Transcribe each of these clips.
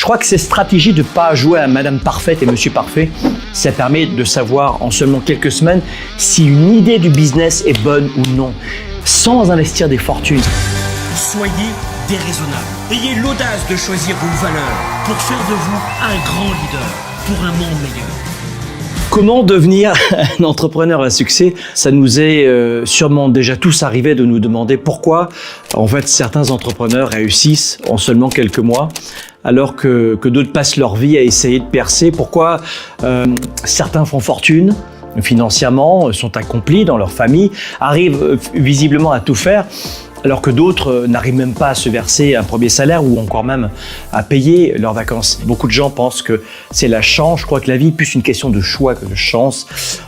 Je crois que ces stratégies de ne pas jouer à Madame Parfaite et Monsieur Parfait, ça permet de savoir en seulement quelques semaines si une idée du business est bonne ou non, sans investir des fortunes. Soyez déraisonnable. Ayez l'audace de choisir vos valeurs pour faire de vous un grand leader pour un monde meilleur. Comment devenir un entrepreneur à succès? Ça nous est sûrement déjà tous arrivé de nous demander pourquoi en fait certains entrepreneurs réussissent en seulement quelques mois alors que d'autres passent leur vie à essayer de percer. Pourquoi certains font fortune financièrement, sont accomplis dans leur famille, arrivent visiblement à tout faire, alors que d'autres n'arrivent même pas à se verser un premier salaire ou encore même à payer leurs vacances. Beaucoup de gens pensent que c'est la chance. Je crois que la vie est plus une question de choix que de chance.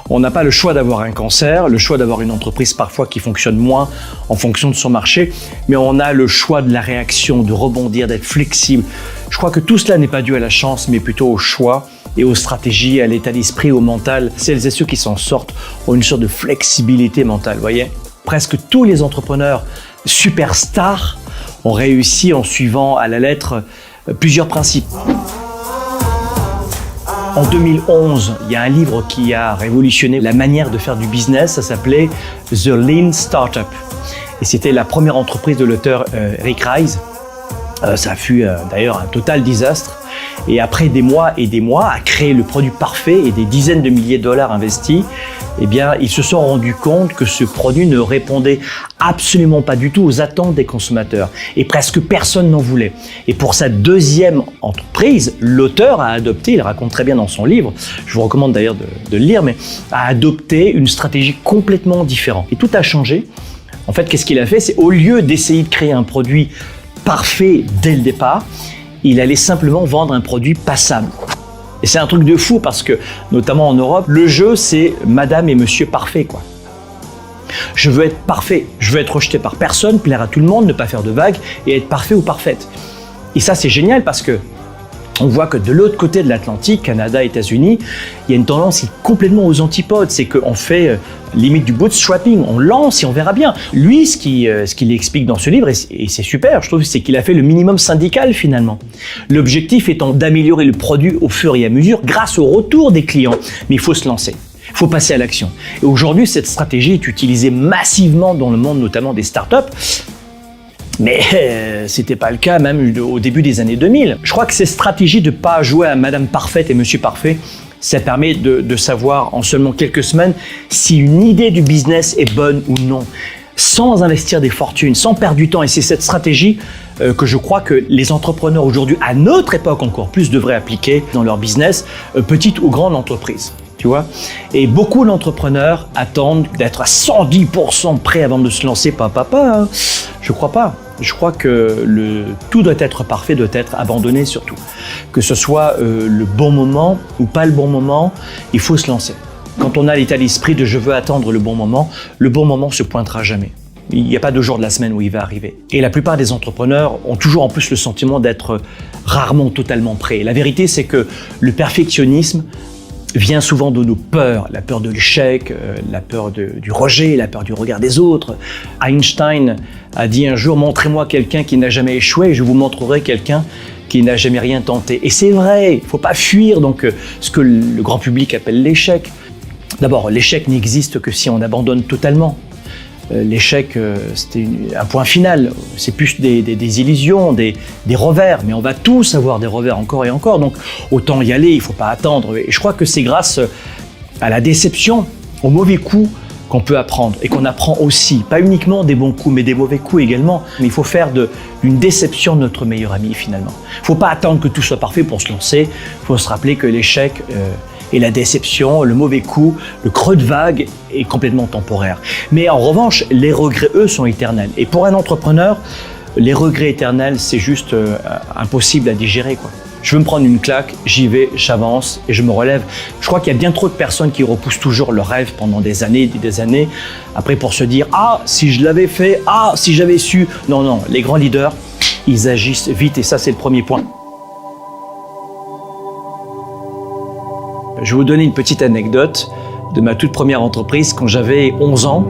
On n'a pas le choix d'avoir un cancer, le choix d'avoir une entreprise parfois qui fonctionne moins en fonction de son marché, mais on a le choix de la réaction, de rebondir, d'être flexible. Je crois que tout cela n'est pas dû à la chance, mais plutôt au choix et aux stratégies, à l'état d'esprit, au mental. Celles et ceux qui s'en sortent ont une sorte de flexibilité mentale, voyez. Presque tous les entrepreneurs superstars ont réussi en suivant à la lettre plusieurs principes. En 2011, il y a un livre qui a révolutionné la manière de faire du business, ça s'appelait The Lean Startup. Et c'était la première entreprise de l'auteur Rick Rice. Ça fut d'ailleurs un total désastre. Et après des mois et des mois à créer le produit parfait et des dizaines de milliers de dollars investis, eh bien, ils se sont rendus compte que ce produit ne répondait absolument pas du tout aux attentes des consommateurs. Et presque personne n'en voulait. Et pour sa deuxième entreprise, l'auteur a adopté, il raconte très bien dans son livre, je vous recommande d'ailleurs de le lire, mais a adopté une stratégie complètement différente. Et tout a changé. En fait, qu'est-ce qu'il a fait? C'est au lieu d'essayer de créer un produit parfait dès le départ, il allait simplement vendre un produit passable. Et c'est un truc de fou parce que, notamment en Europe, le jeu c'est Madame et Monsieur Parfait, quoi. Je veux être parfait, je veux être rejeté par personne, plaire à tout le monde, ne pas faire de vagues et être parfait ou parfaite. Et ça c'est génial parce que on voit que de l'autre côté de l'Atlantique, Canada, États-Unis, il y a une tendance qui est complètement aux antipodes. C'est qu'on fait limite du bootstrapping, on lance et on verra bien. Lui, ce qu'il explique dans ce livre, et c'est super, je trouve, c'est qu'il a fait le minimum syndical finalement. L'objectif étant d'améliorer le produit au fur et à mesure grâce au retour des clients. Mais il faut se lancer. Il faut passer à l'action. Et aujourd'hui, cette stratégie est utilisée massivement dans le monde, notamment des startups. Mais c'était pas le cas même au début des années 2000. Je crois que ces stratégies de pas jouer à Madame Parfaite et Monsieur Parfait, ça permet de savoir en seulement quelques semaines si une idée du business est bonne ou non, sans investir des fortunes, sans perdre du temps. Et c'est cette stratégie que je crois que les entrepreneurs aujourd'hui, à notre époque encore plus, devraient appliquer dans leur business, petite ou grande entreprise. Tu vois? Et beaucoup d'entrepreneurs attendent d'être à 110% prêts avant de se lancer. Hein. Je crois pas. Je crois que tout doit être parfait, doit être abandonné surtout. Que ce soit le bon moment ou pas le bon moment, il faut se lancer. Quand on a l'état d'esprit de je veux attendre le bon moment se pointera jamais. Il n'y a pas de jour de la semaine où il va arriver. Et la plupart des entrepreneurs ont toujours en plus le sentiment d'être rarement totalement prêts. La vérité, c'est que le perfectionnisme vient souvent de nos peurs, la peur de l'échec, la peur du rejet, la peur du regard des autres. Einstein a dit un jour « Montrez-moi quelqu'un qui n'a jamais échoué et je vous montrerai quelqu'un qui n'a jamais rien tenté ». Et c'est vrai, il ne faut pas fuir donc, ce que le grand public appelle l'échec. D'abord, l'échec n'existe que si on abandonne totalement. L'échec, c'était un point final. C'est plus des illusions, des revers. Mais on va tous avoir des revers encore et encore. Donc, autant y aller, il ne faut pas attendre. Et je crois que c'est grâce à la déception, aux mauvais coups, qu'on peut apprendre. Et qu'on apprend aussi, pas uniquement des bons coups, mais des mauvais coups également. Mais il faut faire d'une déception notre meilleur ami, finalement. Il ne faut pas attendre que tout soit parfait pour se lancer. Il faut se rappeler que l'échec et la déception, le mauvais coup, le creux de vague est complètement temporaire. Mais en revanche, les regrets, eux, sont éternels. Et pour un entrepreneur, les regrets éternels, c'est juste impossible à digérer, quoi. Je veux me prendre une claque, j'y vais, j'avance et je me relève. Je crois qu'il y a bien trop de personnes qui repoussent toujours leurs rêves pendant des années et des années. Après, pour se dire « Ah, si je l'avais fait, ah, si j'avais su ». Non, non, les grands leaders, ils agissent vite et ça, c'est le premier point. Je vais vous donner une petite anecdote de ma toute première entreprise quand j'avais 11 ans.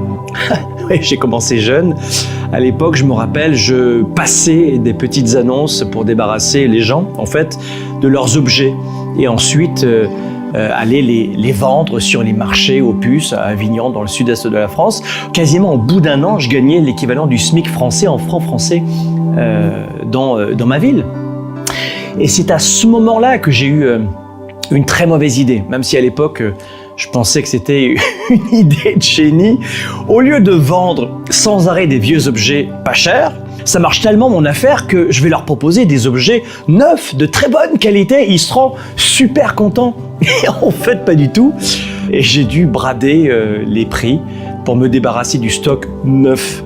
Oui, j'ai commencé jeune. À l'époque, je me rappelle, je passais des petites annonces pour débarrasser les gens, en fait, de leurs objets. Et ensuite, aller les vendre sur les marchés aux puces à Avignon, dans le sud-est de la France. Quasiment au bout d'un an, je gagnais l'équivalent du SMIC français en francs français dans ma ville. Et c'est à ce moment-là que j'ai eu une très mauvaise idée, même si à l'époque, je pensais que c'était une idée de génie. Au lieu de vendre sans arrêt des vieux objets pas chers, ça marche tellement mon affaire que je vais leur proposer des objets neufs, de très bonne qualité. Ils seront super contents. Et en fait, pas du tout. Et j'ai dû brader les prix pour me débarrasser du stock neuf.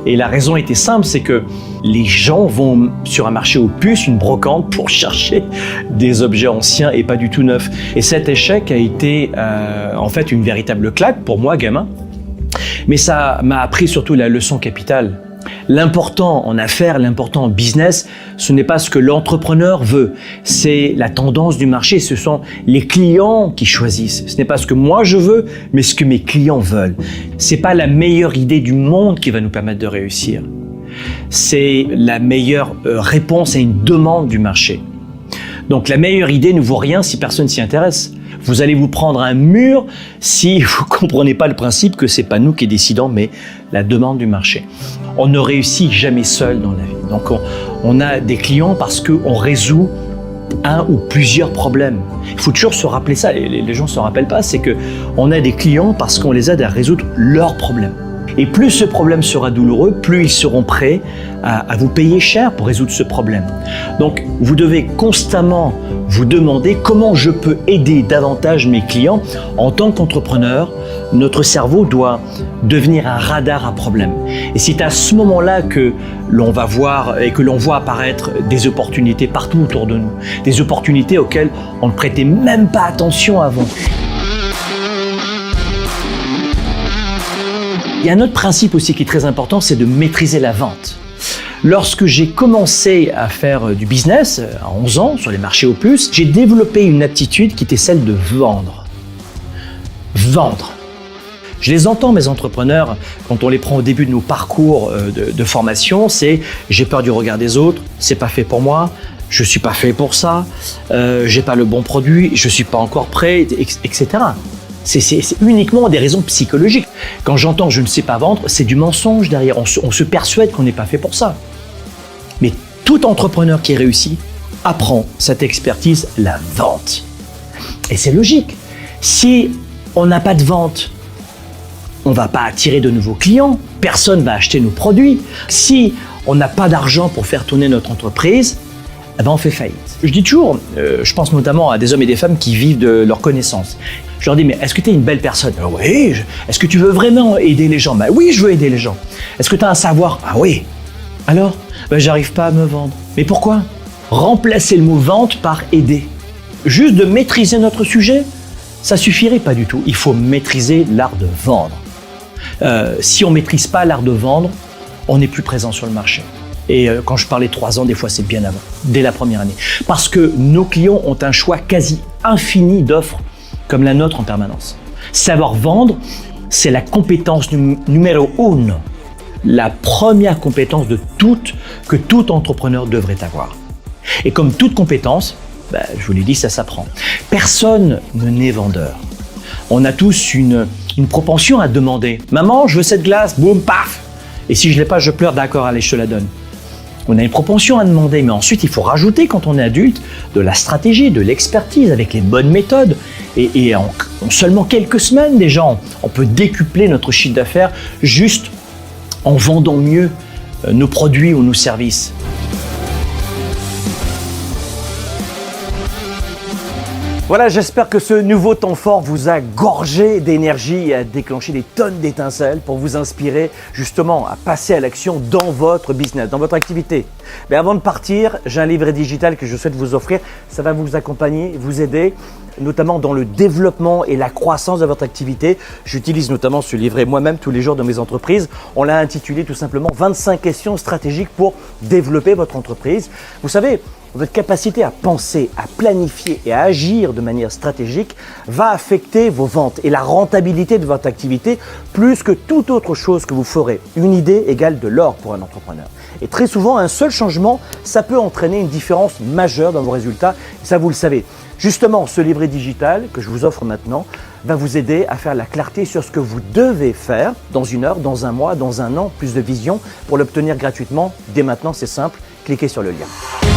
Et la raison était simple, c'est que les gens vont sur un marché aux puces, une brocante, pour chercher des objets anciens et pas du tout neufs. Et cet échec a été en fait une véritable claque pour moi, gamin. Mais ça m'a appris surtout la leçon capitale. L'important en affaires, l'important en business, ce n'est pas ce que l'entrepreneur veut, c'est la tendance du marché, ce sont les clients qui choisissent. Ce n'est pas ce que moi je veux, mais ce que mes clients veulent. C'est pas la meilleure idée du monde qui va nous permettre de réussir. C'est la meilleure réponse à une demande du marché. Donc la meilleure idée ne vaut rien si personne s'y intéresse. Vous allez vous prendre un mur si vous ne comprenez pas le principe que c'est pas nous qui décidons, mais la demande du marché. On ne réussit jamais seul dans la vie. Donc on a des clients parce qu'on résout un ou plusieurs problèmes. Il faut toujours se rappeler ça, les gens ne se rappellent pas, c'est qu'on a des clients parce qu'on les aide à résoudre leurs problèmes. Et plus ce problème sera douloureux, plus ils seront prêts à vous payer cher pour résoudre ce problème. Donc, vous devez constamment vous demander comment je peux aider davantage mes clients. En tant qu'entrepreneur, notre cerveau doit devenir un radar à problème. Et c'est à ce moment-là que l'on va voir et que l'on voit apparaître des opportunités partout autour de nous. Des opportunités auxquelles on ne prêtait même pas attention avant. Il y a un autre principe aussi qui est très important, c'est de maîtriser la vente. Lorsque j'ai commencé à faire du business, à 11 ans, sur les marchés aux puces, j'ai développé une aptitude qui était celle de vendre. Vendre. Je les entends, mes entrepreneurs, quand on les prend au début de nos parcours de formation, c'est « j'ai peur du regard des autres, c'est pas fait pour moi, je suis pas fait pour ça, j'ai pas le bon produit, je suis pas encore prêt, etc. » C'est uniquement des raisons psychologiques. Quand j'entends « je ne sais pas vendre », c'est du mensonge derrière. On se persuade qu'on n'est pas fait pour ça. Mais tout entrepreneur qui réussit apprend cette expertise, la vente. Et c'est logique. Si on n'a pas de vente, on ne va pas attirer de nouveaux clients, personne ne va acheter nos produits. Si on n'a pas d'argent pour faire tourner notre entreprise, eh ben on fait faillite. Je dis toujours, je pense notamment à des hommes et des femmes qui vivent de leur connaissance. Je leur dis, mais est-ce que tu es une belle personne? Oui. Est-ce que tu veux vraiment aider les gens? Ben oui, je veux aider les gens. Est-ce que tu as un savoir? Ah oui. Alors? Ben j'arrive pas à me vendre. Mais pourquoi? Remplacer le mot vente par aider. Juste de maîtriser notre sujet, ça suffirait pas du tout. Il faut maîtriser l'art de vendre. Si on maîtrise pas l'art de vendre, on n'est plus présent sur le marché. Et quand je parlais 3 ans, des fois c'est bien avant, dès la première année. Parce que nos clients ont un choix quasi infini d'offres comme la nôtre en permanence. Savoir vendre, c'est la compétence numéro 1, la première compétence que tout entrepreneur devrait avoir. Et comme toute compétence, je vous l'ai dit, ça s'apprend. Personne ne naît vendeur. On a tous une propension à demander « Maman, je veux cette glace, boum, paf !» Et si je ne l'ai pas, je pleure, d'accord, allez, je te la donne. On a une propension à demander, mais ensuite il faut rajouter, quand on est adulte, de la stratégie, de l'expertise avec les bonnes méthodes. Et en seulement quelques semaines déjà, on peut décupler notre chiffre d'affaires juste en vendant mieux nos produits ou nos services. Voilà, j'espère que ce nouveau temps fort vous a gorgé d'énergie et a déclenché des tonnes d'étincelles pour vous inspirer justement à passer à l'action dans votre business, dans votre activité. Mais avant de partir, j'ai un livret digital que je souhaite vous offrir. Ça va vous accompagner, vous aider, notamment dans le développement et la croissance de votre activité. J'utilise notamment ce livret moi-même tous les jours dans mes entreprises. On l'a intitulé tout simplement 25 questions stratégiques pour développer votre entreprise. Vous savez, votre capacité à penser, à planifier et à agir de manière stratégique va affecter vos ventes et la rentabilité de votre activité plus que toute autre chose que vous ferez. Une idée égale de l'or pour un entrepreneur. Et très souvent, un seul changement, ça peut entraîner une différence majeure dans vos résultats. Et ça, vous le savez. Justement, ce livret digital que je vous offre maintenant va vous aider à faire la clarté sur ce que vous devez faire dans une heure, dans un mois, dans un an, plus de vision. Pour l'obtenir gratuitement, dès maintenant, c'est simple, cliquez sur le lien.